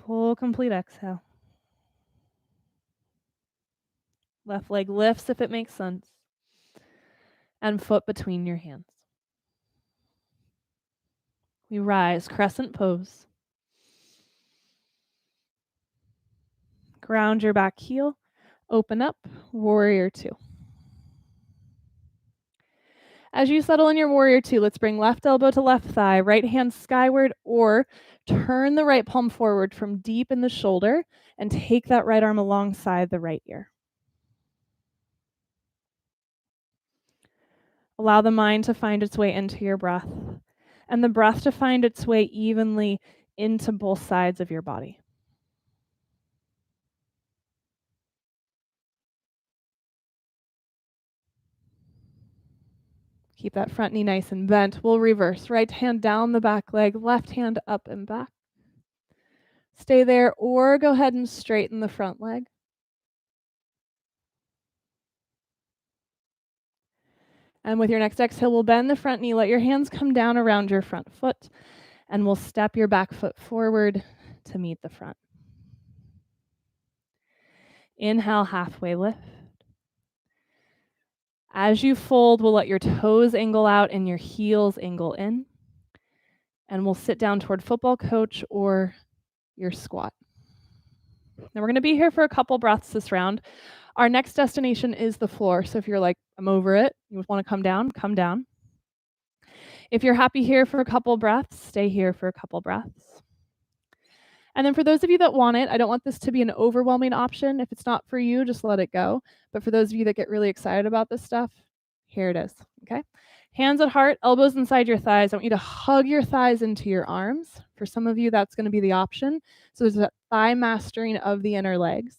Speaker 1: Full complete exhale. Left leg lifts if it makes sense. And foot between your hands. We rise, crescent pose. Ground your back heel. Open up, warrior 2. As you settle in your warrior 2, let's bring left elbow to left thigh, right hand skyward, or turn the right palm forward from deep in the shoulder and take that right arm alongside the right ear. Allow the mind to find its way into your breath, and the breath to find its way evenly into both sides of your body. Keep that front knee nice and bent. We'll reverse. Right hand down the back leg, left hand up and back. Stay there, or go ahead and straighten the front leg. And with your next exhale, we'll bend the front knee. Let your hands come down around your front foot, and we'll step your back foot forward to meet the front. Inhale, halfway lift. As you fold, we'll let your toes angle out and your heels angle in. And we'll sit down toward football coach or your squat. Now we're going to be here for a couple breaths this round. Our next destination is the floor, so if you're like, "I'm over it," you wanna come down, come down. If you're happy here for a couple breaths, stay here for a couple breaths. And then for those of you that want it, I don't want this to be an overwhelming option. If it's not for you, just let it go. But for those of you that get really excited about this stuff, here it is, okay? Hands at heart, elbows inside your thighs. I want you to hug your thighs into your arms. For some of you, that's gonna be the option. So there's that thigh mastering of the inner legs.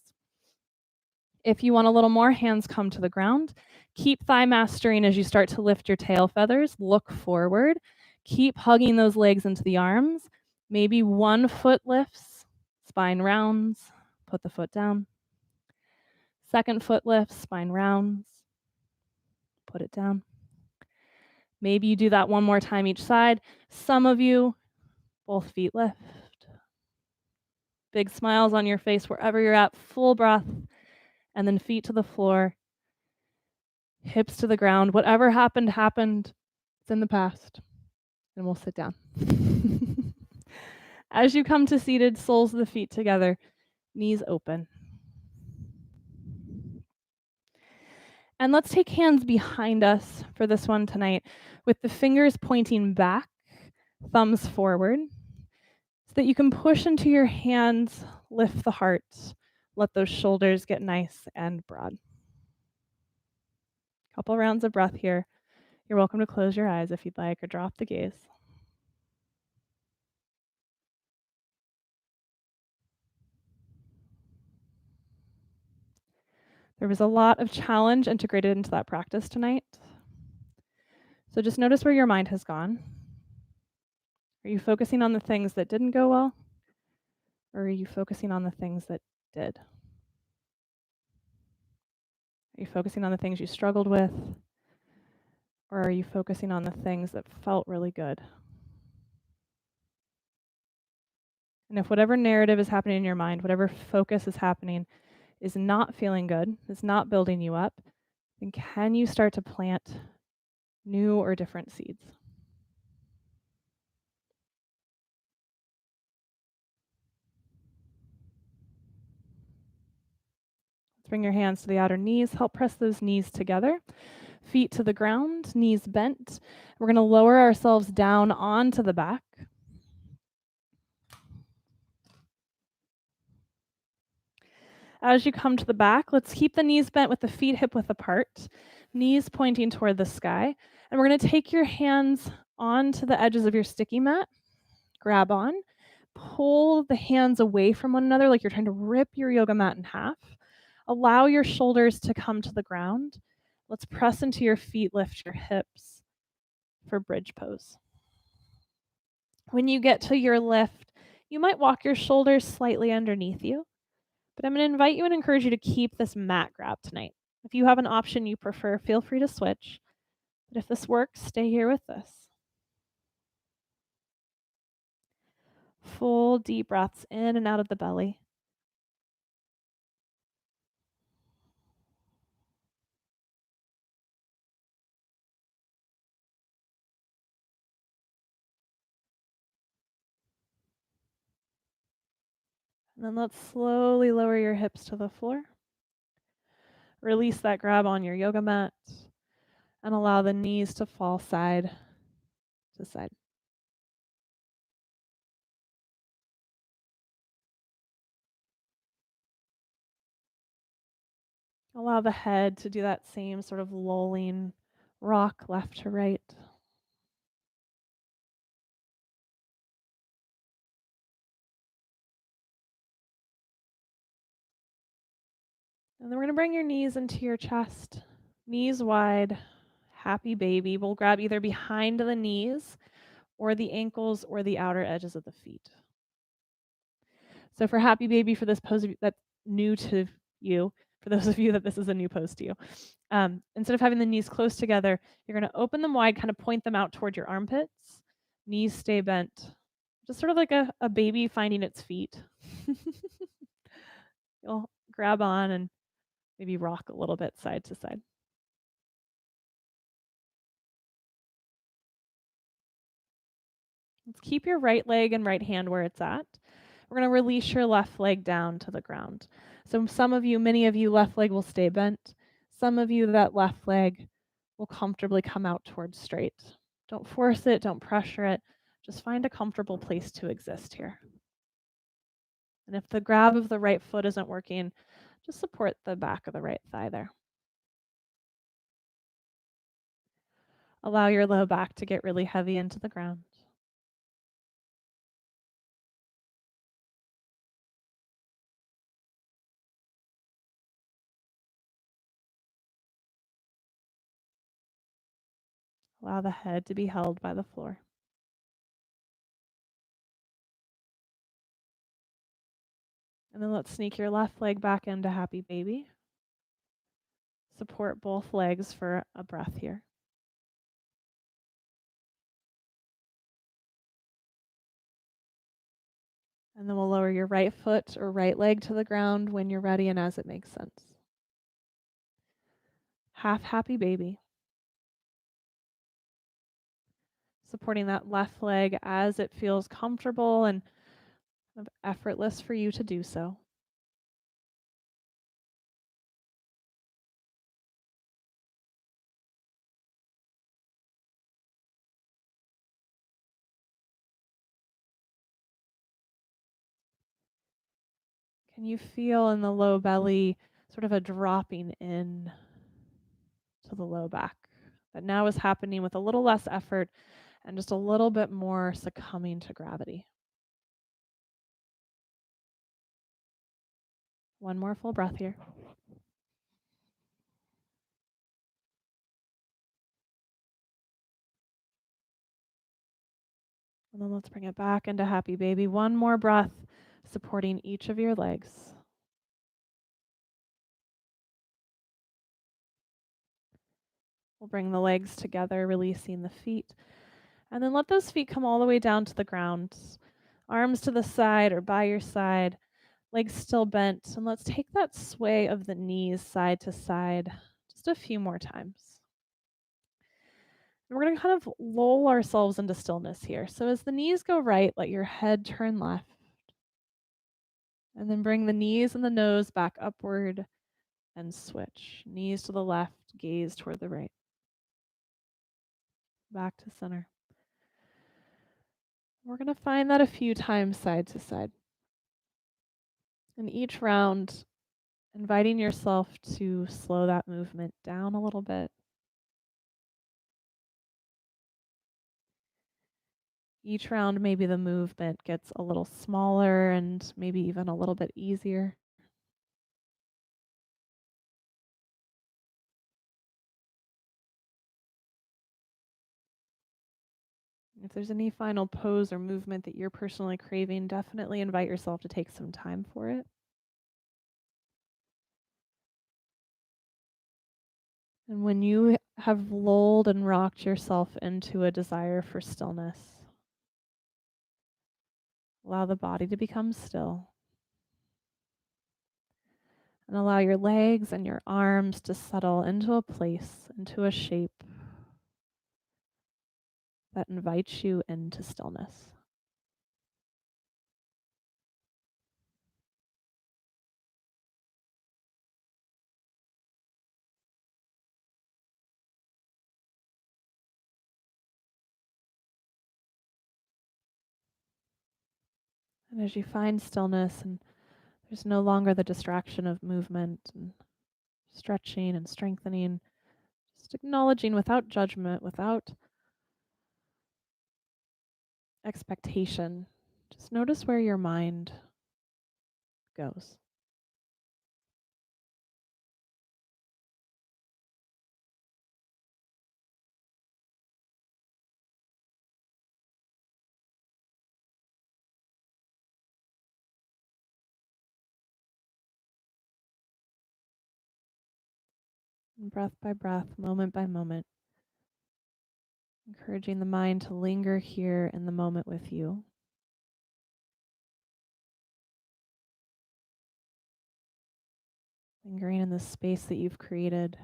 Speaker 1: If you want a little more, hands come to the ground. Keep thigh mastering as you start to lift your tail feathers. Look forward. Keep hugging those legs into the arms. Maybe one foot lifts, spine rounds, put the foot down. Second foot lifts, spine rounds, put it down. Maybe you do that one more time each side. Some of you, both feet lift. Big smiles on your face wherever you're at, full breath, and then feet to the floor. Hips to the ground. Whatever happened, happened. It's in the past. And we'll sit down. As you come to seated, soles of the feet together, knees open. And let's take hands behind us for this one tonight, with the fingers pointing back, thumbs forward, so that you can push into your hands, lift the heart, let those shoulders get nice and broad. Couple rounds of breath here. You're welcome to close your eyes if you'd like, or drop the gaze. There was a lot of challenge integrated into that practice tonight. So just notice where your mind has gone. Are you focusing on the things that didn't go well? Or are you focusing on the things that did? Are you focusing on the things you struggled with? Or are you focusing on the things that felt really good? And if whatever narrative is happening in your mind, whatever focus is happening, is not feeling good, is not building you up, then can you start to plant new or different seeds? Let's bring your hands to the outer knees. Help press those knees together. Feet to the ground, knees bent. We're going to lower ourselves down onto the back. As you come to the back, let's keep the knees bent with the feet hip width apart, knees pointing toward the sky. And we're going to take your hands onto the edges of your sticky mat, grab on, pull the hands away from one another like you're trying to rip your yoga mat in half. Allow your shoulders to come to the ground. Let's press into your feet, lift your hips for bridge pose. When you get to your lift, you might walk your shoulders slightly underneath you. But I'm going to invite you and encourage you to keep this mat grab tonight. If you have an option you prefer, feel free to switch. But if this works, stay here with this. Full deep breaths in and out of the belly. And then let's slowly lower your hips to the floor. Release that grab on your yoga mat and allow the knees to fall side to side. Allow the head to do that same sort of lolling rock left to right. And then we're going to bring your knees into your chest, knees wide, happy baby. We'll grab either behind the knees or the ankles or the outer edges of the feet. So for happy baby, for this pose that's new to you, for those of you that this is a new pose to you, instead of having the knees close together, you're going to open them wide, kind of point them out toward your armpits. Knees stay bent. Just sort of like a baby finding its feet. You'll grab on and maybe rock a little bit side to side. Let's keep your right leg and right hand where it's at. We're going to release your left leg down to the ground. So some of you, many of you, left leg will stay bent. Some of you, that left leg will comfortably come out towards straight. Don't force it, don't pressure it. Just find a comfortable place to exist here. And if the grab of the right foot isn't working, just support the back of the right thigh there. Allow your low back to get really heavy into the ground. Allow the head to be held by the floor. And then let's sneak your left leg back into happy baby. Support both legs for a breath here. And then we'll lower your right foot or right leg to the ground when you're ready and as it makes sense. Half happy baby. Supporting that left leg as it feels comfortable and effortless for you to do so. Can you feel in the low belly sort of a dropping in to the low back? That now is happening with a little less effort and just a little bit more succumbing to gravity. One more full breath here. And then let's bring it back into happy baby. One more breath, supporting each of your legs. We'll bring the legs together, releasing the feet. And then let those feet come all the way down to the ground. Arms to the side or by your side, legs still bent. And let's take that sway of the knees side to side just a few more times. And we're going to kind of lull ourselves into stillness here. So as the knees go right, let your head turn left. And then bring the knees and the nose back upward and switch. Knees to the left, gaze toward the right. Back to center. We're going to find that a few times side to side. And each round, inviting yourself to slow that movement down a little bit. Each round, maybe the movement gets a little smaller and maybe even a little bit easier. If there's any final pose or movement that you're personally craving, definitely invite yourself to take some time for it. And when you have lulled and rocked yourself into a desire for stillness, allow the body to become still. And allow your legs and your arms to settle into a place, into a shape that invites you into stillness. And as you find stillness and there's no longer the distraction of movement and stretching and strengthening, just acknowledging without judgment, without expectation, just notice where your mind goes. And breath by breath, moment by moment, encouraging the mind to linger here in the moment with you. Lingering in the space that you've created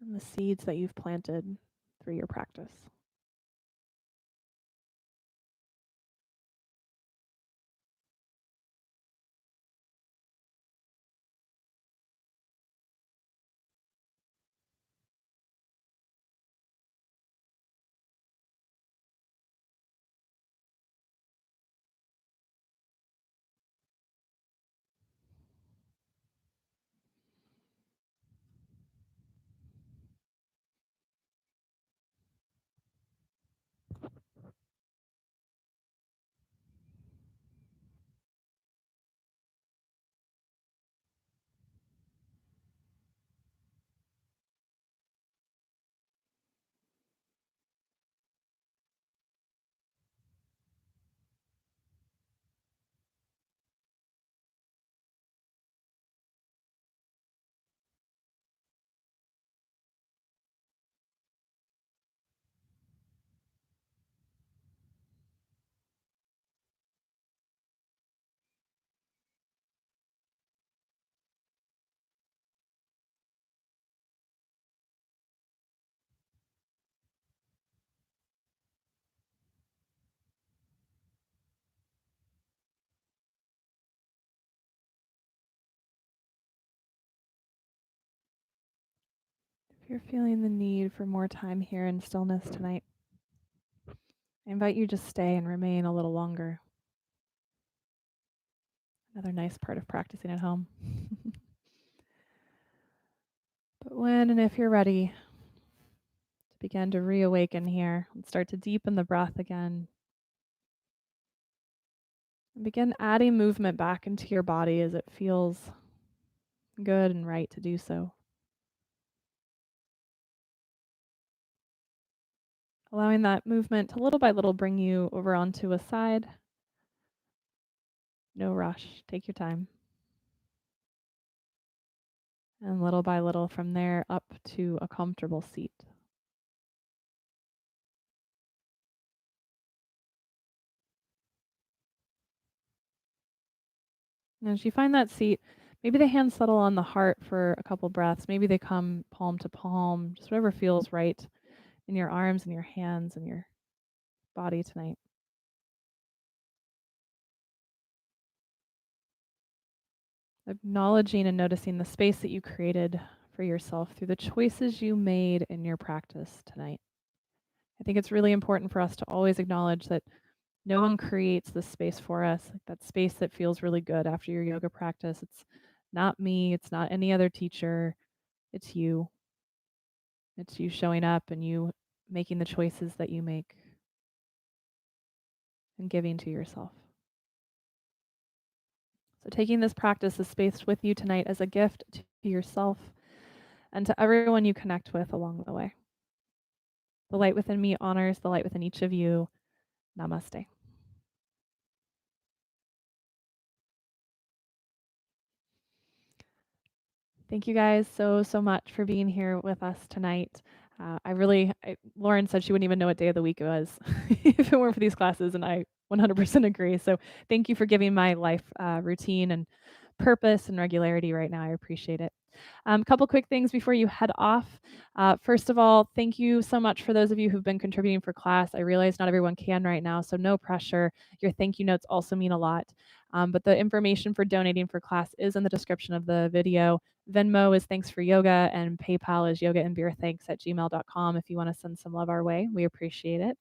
Speaker 1: and the seeds that you've planted through your practice. If you're feeling the need for more time here in stillness tonight, I invite you to stay and remain a little longer. Another nice part of practicing at home. But when and if you're ready to begin to reawaken here and start to deepen the breath again, and begin adding movement back into your body as it feels good and right to do so. Allowing that movement to little by little bring you over onto a side. No rush. Take your time. And little by little from there up to a comfortable seat. And as you find that seat, maybe the hands settle on the heart for a couple breaths. Maybe they come palm to palm, just whatever feels right in your arms and your hands and your body tonight. Acknowledging and noticing the space that you created for yourself through the choices you made in your practice tonight. I think it's really important for us to always acknowledge that no one creates this space for us, like that space that feels really good after your yoga practice. It's not me, it's not any other teacher, it's you. It's you showing up and you making the choices that you make and giving to yourself. So, taking this practice, this space with you tonight as a gift to yourself and to everyone you connect with along the way. The light within me honors the light within each of you. Namaste. Thank you guys so much for being here with us tonight. Lauren said she wouldn't even know what day of the week it was if it weren't for these classes, and I 100% agree. So thank you for giving my life routine and purpose and regularity right now. I appreciate it. A couple quick things before you head off. First of all, thank you so much for those of you who've been contributing for class. I realize not everyone can right now, so no pressure. Your thank you notes also mean a lot. But the information for donating for class is in the description of the video. Venmo is Thanks for Yoga, and PayPal is yogaandbeerthanks@gmail.com if you want to send some love our way. We appreciate it.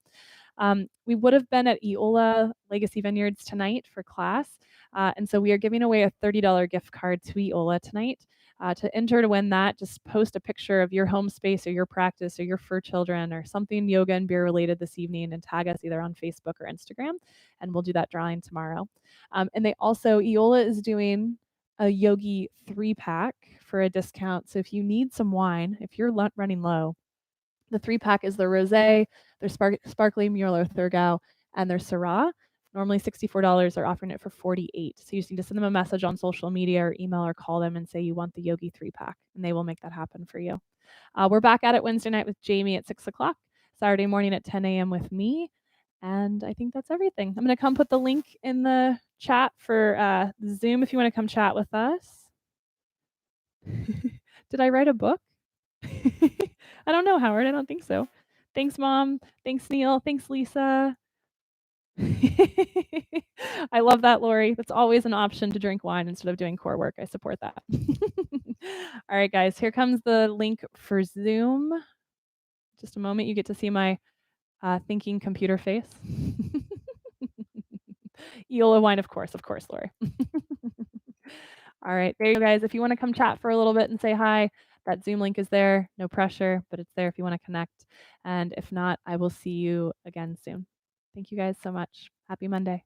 Speaker 1: We would have been at Eola Legacy Vineyards tonight for class, and so we are giving away a $30 gift card to Eola tonight. To enter to win that, just post a picture of your home space or your practice or your fur children or something yoga and beer related this evening and tag us either on Facebook or Instagram, and we'll do that drawing tomorrow. And they also, Eola is doing a Yogi 3-pack for a discount. So if you need some wine, if you're running low, the 3-pack is their Rosé, their Sparkly Mueller Thurgau, and their Syrah. Normally $64, they're offering it for $48. So you just need to send them a message on social media or email or call them and say you want the Yogi 3-pack, and they will make that happen for you. We're back at it Wednesday night with Jamie at 6 o'clock, Saturday morning at 10 a.m. with me, and I think that's everything. I'm going to come put the link in the chat for Zoom if you want to come chat with us. Did I write a book? I don't know, Howard. I don't think so. Thanks, Mom. Thanks, Neil. Thanks, Lisa. I love that, Lori. That's always an option to drink wine instead of doing core work. I support that. All right, guys, here comes the link for Zoom. Just a moment, you get to see my thinking computer face. Eola wine, of course, Lori. All right, there you go, guys. If you want to come chat for a little bit and say hi, that Zoom link is there. No pressure, but it's there if you want to connect. And if not, I will see you again soon. Thank you guys so much. Happy Monday.